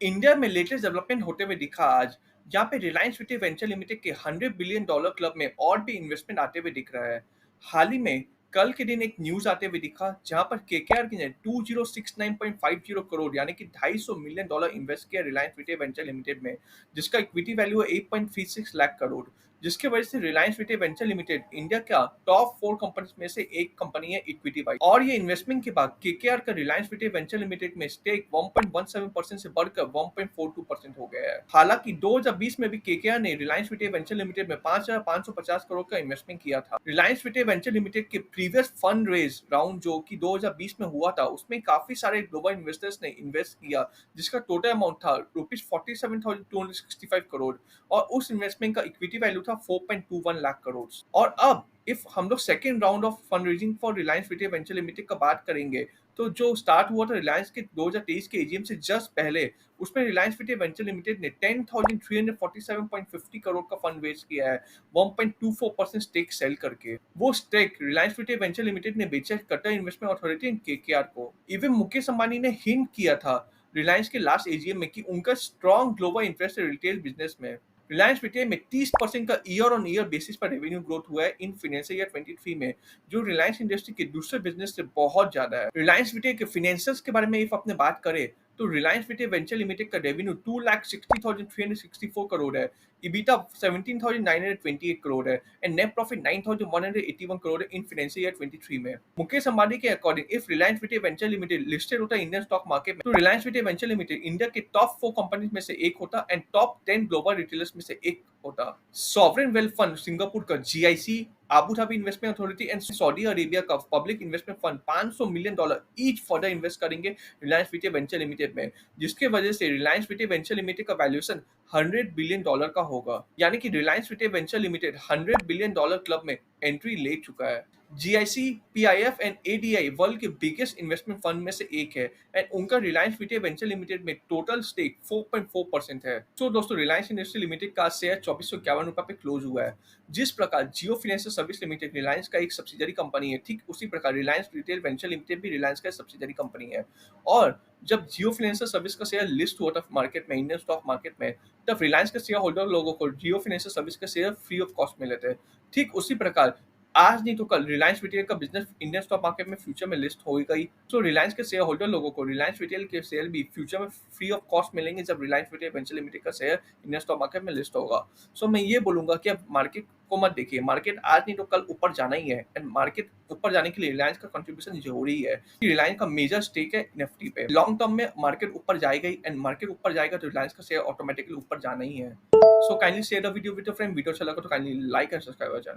India में latest development होते हुए दिखा आज, जहाँ पे रिलायंस रिटेल वेंचर लिमिटेड के $100 बिलियन क्लब में और भी इन्वेस्टमेंट आते हुए दिख रहा है। हाल ही में कल के दिन एक न्यूज आते हुए दिखा, जहाँ पर केकेआर ने 2069.50 करोड़ यानी कि $250 मिलियन इन्वेस्ट किया रिलायंस रिटेल वेंचर लिमिटेड में, जिसका इक्विटी वैल्यू है 8.36 लाख करोड़। जिसकी वजह से Reliance retail venture limited India का टॉप 4 कंपनीज में से एक कंपनी है इक्विटी वाइज। और ये इन्वेस्टमेंट के बाद केकेआर का रिलायंस रिटेल वेंचर लिमिटेड में स्टेक 1.17% से बढ़कर 1.42% हो गया है। हालांकि 2020 में भी केकेआर ने रिलायंस रिटेल वेंचर लिमिटेड में 5,550 करोड़ का इन्वेस्टमेंट किया था। रिलायंस रिटेल वेंचर लिमिटेड के प्रीवियस फंड रेज राउंड जो कि 2020 में हुआ था, उसमें काफी सारे ग्लोबल इन्वेस्टर्स ने इन्वेस्ट किया, जिसका टोटल अमाउंट था ₹47,265 करोड़ और उस इन्वेस्टमेंट का इक्विटी वैल्यू था 4.21 लाख करोड़। और अब इफ हम लोग second round of fund raising for Reliance retail venture limited का बात करेंगे, तो जो स्टार्ट हुआ था रिलायंस के 2023 के एजीएम से जस्ट पहले, उसमें रिलायंस रिटेल वेंचर लिमिटेड ने 10,347.50 करोड़ का फंड रेज किया है 1.24% स्टेक सेल करके। वो stake Reliance retail venture Limited ने बेचा Qatar Investment authority and KKR को। इवन मुकेश अंबानी ने हिंट किया था रिलायंस के लास्ट एजीएम में कि उनका स्ट्रॉन्ग ग्लोबल इंटरेस्ट है रिटेल बिजनेस में। रिलायंस रिटेल में 30% का ईयर ऑन ईयर बेसिस पर रेवेन्यू ग्रोथ हुआ है इन फाइनेंशियल ईयर 23 में, जो रिलायंस इंडस्ट्री के दूसरे बिजनेस से बहुत ज्यादा है। रिलायंस रिटेल के फाइनेंशियल्स के बारे में इफ अपने बात करें, तो रिलायंस रिटेल वेंचर लिमिटेड का रेवेन्यू 2,60,364 करोड़ है, इबिटा 17,928 करोड़ है एंड नेट प्रॉफिट 9,181 करोड़ है इन फाइनेंशियल ईयर 23 में। मुकेश अंबानी के according if Reliance retail venture limited listed होता इंडियन स्टॉक मार्केट में, तो Reliance retail venture limited India के टॉप 4 कंपनीज में से एक होता एंड टॉप 10 ग्लोबल रिटेलर्स में से एक होता। सॉवरेन वेल्थ फंड सिंगापुर का GIC, Abu Dhabi investment authority and Saudi Arabia का public investment fund $500 million each further invest करेंगे रिलायंस रिटेल वेंचर लिमिटेड में, जिसके वजह से रिलायंस रिटेल वेंचर लिमिटेड का वैल्यूएशन $100 बिलियन का होगा। यानी कि Reliance retail venture limited $100 billion club में एंट्री ले चुका है। GIC, PIF and ADI world के बिगेस्ट इन्वेस्टमेंट फंड में से एक है एंड उनका रिलायंस रिटेल वेंचर लिमिटेड में टोटल स्टेक 4.4% है। तो दोस्तों, रिलायंस इंडस्ट्री लिमिटेड का शेयर ₹2451 पे क्लोज हुआ है। जिस प्रकार जियो फाइनेंशियल सर्विस लिमिटेड रिलायंस का एक सब्सिडरी कंपनी है, ठीक उसी प्रकार रिलायंस रिटेल वेंचर लिमिटेड भी रिलायंस का सब्सिडरी कंपनी है। और जब जियो फाइनेंशियल सर्विस का शेयर लिस्ट हुआ था मार्केट में, इंडियन स्टॉक मार्केट में, तब रिलायंस के शेयर होल्डर लोगों को जियो फाइनेंशियल सर्विस के शेयर फ्री ऑफ कॉस्ट मिले थे। ठीक उसी प्रकार आज नहीं तो कल रिलायंस रिटेल का बिजनेस इंडियन स्टॉक मार्केट में फ्यूचर में लिस्ट हो गई, तो रिलायंस के शेयर होल्डर लोगों को रिलायंस रिटेल के शेयर भी फ्यूचर में फ्री ऑफ कॉस्ट मिलेंगे जब रिलायंस रिटेल वेंचर लिमिटेड का शेयर इंडियन स्टॉक मार्केट में लिस्ट होगा। सो मैं ये बोलूंगा कि अब मार्केट को मत देखिए, मार्केट आज नहीं तो कल ऊपर जाना ही है एंड मार्केट ऊपर जाने के लिए रिलायंस का कंट्रीब्यूशन जरूरी है। रिलायंस का मेजर स्टेक है निफ्टी पे। लॉन्ग टर्म में मार्केट ऊपर जाएगा ही एंड मार्केट ऊपर जाएगा तो रिलायंस का शेयर ऑटोमेटिकली ऊपर जाना ही है। So kindly share the video with your friend. Video अच्छा लगा तो kindly like and subscribe our channel.